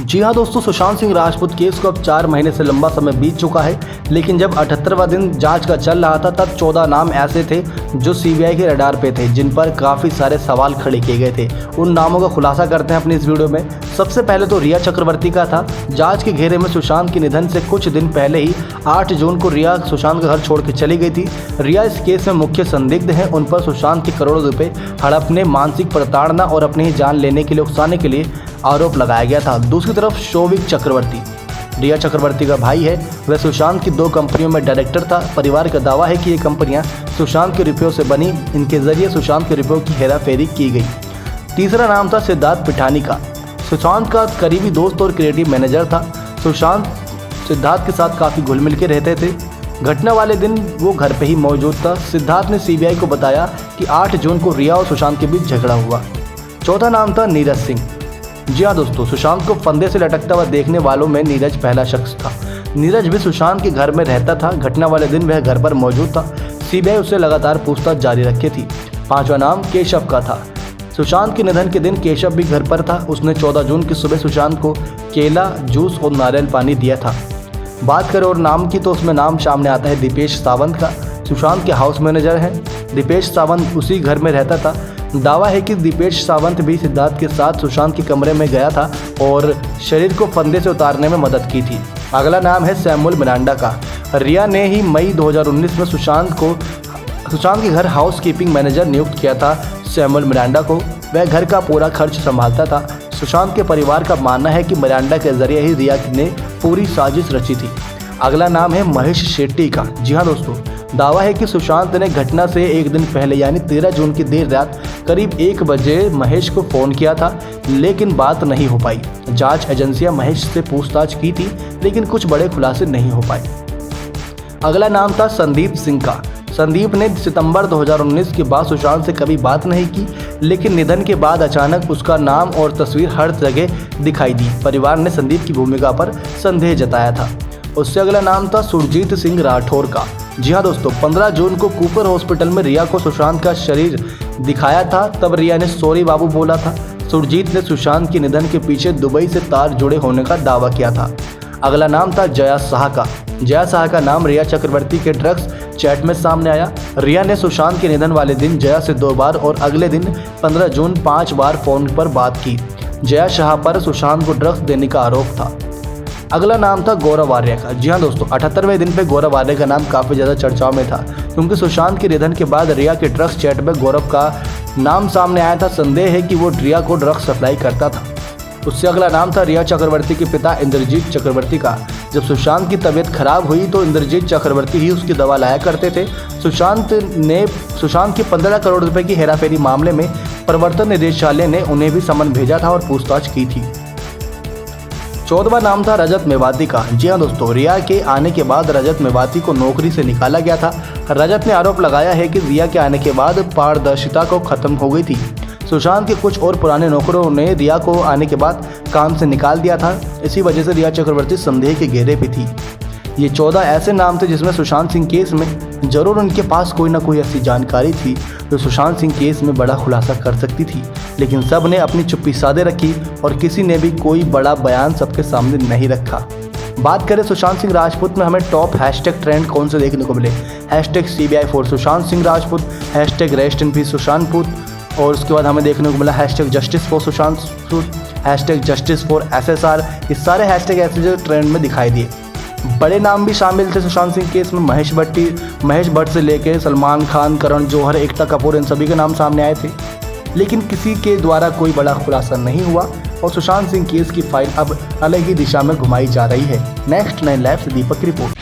जी हाँ दोस्तों, सुशांत सिंह राजपूत केस को अब 4 महीने से लंबा समय बीत चुका है। लेकिन जब 78वां दिन जांच का चल रहा था तब 14 नाम ऐसे थे जो सीबीआई के रडार पे थे, जिन पर काफ़ी सारे सवाल खड़े किए गए थे। उन नामों का खुलासा करते हैं अपनी इस वीडियो में। सबसे पहले तो रिया चक्रवर्ती का था। जांच के घेरे में सुशांत के निधन से कुछ दिन पहले ही 8 जून को रिया सुशांत का घर छोड़ के चली गई थी। रिया इस केस में मुख्य संदिग्ध हैं। उन पर सुशांत के करोड़ों रुपए हड़पने, मानसिक प्रताड़ना और अपनी ही जान लेने के लिए, उकसाने के लिए आरोप लगाया गया था। दूसरी तरफ शोविक चक्रवर्ती, रिया चक्रवर्ती का भाई है। वह सुशांत की 2 कंपनियों में डायरेक्टर था। परिवार का दावा है कि ये कंपनियां सुशांत के रुपयों से बनी। इनके जरिए सुशांत के रुपयों की हेराफेरी की गई। तीसरा नाम था सिद्धार्थ पिठानी का। सुशांत का करीबी दोस्त और क्रिएटिव मैनेजर था। सुशांत सिद्धार्थ के साथ काफ़ी घुल मिल के रहते थे। घटना वाले दिन वो घर पे ही मौजूद था। सिद्धार्थ ने सीबीआई को बताया कि 8 जून को रिया और सुशांत के बीच झगड़ा हुआ। चौथा नाम था नीरज सिंह। जी हाँ दोस्तों, सुशांत को फंदे से लटकता हुआ देखने वालों में नीरज पहला शख्स था। नीरज भी सुशांत के घर में रहता था। घटना वाले दिन वह घर पर मौजूद था। सीबीआई उससे लगातार पूछताछ जारी रखी थी। पांचवा नाम केशव का था। सुशांत के निधन के दिन केशव भी घर पर था। उसने 14 जून की सुबह सुशांत को केला, जूस और नारियल पानी दिया था। बात करें और नाम की तो उसमें नाम सामने आता है दीपेश सावंत का। सुशांत के हाउस मैनेजर हैं। दीपेश सावंत उसी घर में रहता था। दावा है कि दीपेश सावंत भी सिद्धार्थ के साथ सुशांत के कमरे में गया था और शरीर को फंदे से उतारने में मदद की थी। अगला नाम है सैमुअल मिरांडा का। रिया ने ही मई 2019 में सुशांत के घर हाउस कीपिंग मैनेजर नियुक्त किया था। सैमुअल मिरांडा को वह घर का पूरा खर्च संभालता था। सुशांत के परिवार का मानना है कि मिरांडा के जरिए ही रिया ने पूरी साजिश रची थी। अगला नाम है महेश शेट्टी का। जी हाँ दोस्तों, दावा है कि सुशांत ने घटना से एक दिन पहले यानी 13 जून की देर रात करीब 1 बजे महेश को फ़ोन किया था, लेकिन बात नहीं हो पाई। जांच एजेंसियां महेश से पूछताछ की थी, लेकिन कुछ बड़े खुलासे नहीं हो पाए। अगला नाम था संदीप सिंह का। संदीप ने सितंबर 2019 के बाद सुशांत से कभी बात नहीं की, लेकिन निधन के बाद अचानक उसका नाम और तस्वीर हर जगह दिखाई दी। परिवार ने संदीप की भूमिका पर संदेह जताया था। उससे अगला नाम था सुरजीत सिंह राठौर का। जी हाँ दोस्तों, 15 जून को कूपर हॉस्पिटल में रिया को सुशांत का शरीर दिखाया था। तब रिया ने सॉरी बाबू बोला था। सुरजीत ने सुशांत के निधन के पीछे दुबई से तार जुड़े होने का दावा किया था। अगला नाम था जया शाह का। जया शाह का नाम रिया चक्रवर्ती के ड्रग्स चैट में सामने आया। रिया ने सुशांत के निधन वाले दिन जया से 2 बार और अगले दिन 15 जून 5 बार फ़ोन पर बात की। जया शाह पर सुशांत को ड्रग्स देने का आरोप था। अगला नाम था गौरव आर्य का। जी हाँ दोस्तों, 78वें दिन पे गौरव आर्य का नाम काफ़ी ज़्यादा चर्चाओं में था, क्योंकि सुशांत के निधन के बाद रिया के ड्रग्स चैट में गौरव का नाम सामने आया था। संदेह है कि वो रिया को ड्रग्स सप्लाई करता था। उससे अगला नाम था रिया चक्रवर्ती के पिता इंद्रजीत चक्रवर्ती का। जब सुशांत की तबीयत खराब हुई तो इंद्रजीत चक्रवर्ती ही उसकी दवा लाया करते थे। सुशांत के 15 करोड़ रुपए की हेराफेरी मामले में प्रवर्तन निदेशालय ने उन्हें भी समन भेजा था और पूछताछ की थी। 14वां नाम था रजत मेवाती का। जी हाँ दोस्तों, रिया के आने के बाद रजत मेवाती को नौकरी से निकाला गया था। रजत ने आरोप लगाया है कि रिया के आने के बाद पारदर्शिता को खत्म हो गई थी। सुशांत के कुछ और पुराने नौकरों ने रिया को आने के बाद काम से निकाल दिया था। इसी वजह से रिया चक्रवर्ती संदेह के घेरे पे थी। ये 14 ऐसे नाम थे जिसमें सुशांत सिंह केस में जरूर उनके पास कोई ना कोई ऐसी जानकारी थी जो सुशांत सिंह केस में बड़ा खुलासा कर सकती थी, लेकिन सब ने अपनी चुप्पी साधे रखी और किसी ने भी कोई बड़ा बयान सबके सामने नहीं रखा। बात करें सुशांत सिंह राजपूत में हमें टॉप हैशटैग ट्रेंड कौन से देखने को मिले। #CBI for Sushant Singh Rajput, #rest in peace Sushant, और उसके बाद हमें देखने को मिला #justice for Sushant, #justice for SSR। ये सारे हैशटैग ऐसे जो ट्रेंड में दिखाई दिए। बड़े नाम भी शामिल थे सुशांत सिंह केस में। महेश भट्ट से लेकर सलमान खान, करण जौहर, एकता कपूर, इन सभी के नाम सामने आए थे, लेकिन किसी के द्वारा कोई बड़ा खुलासा नहीं हुआ और सुशांत सिंह केस की फाइल अब अलग ही दिशा में घुमाई जा रही है। नेक्स्ट 9 लाइव से दीपक की रिपोर्ट।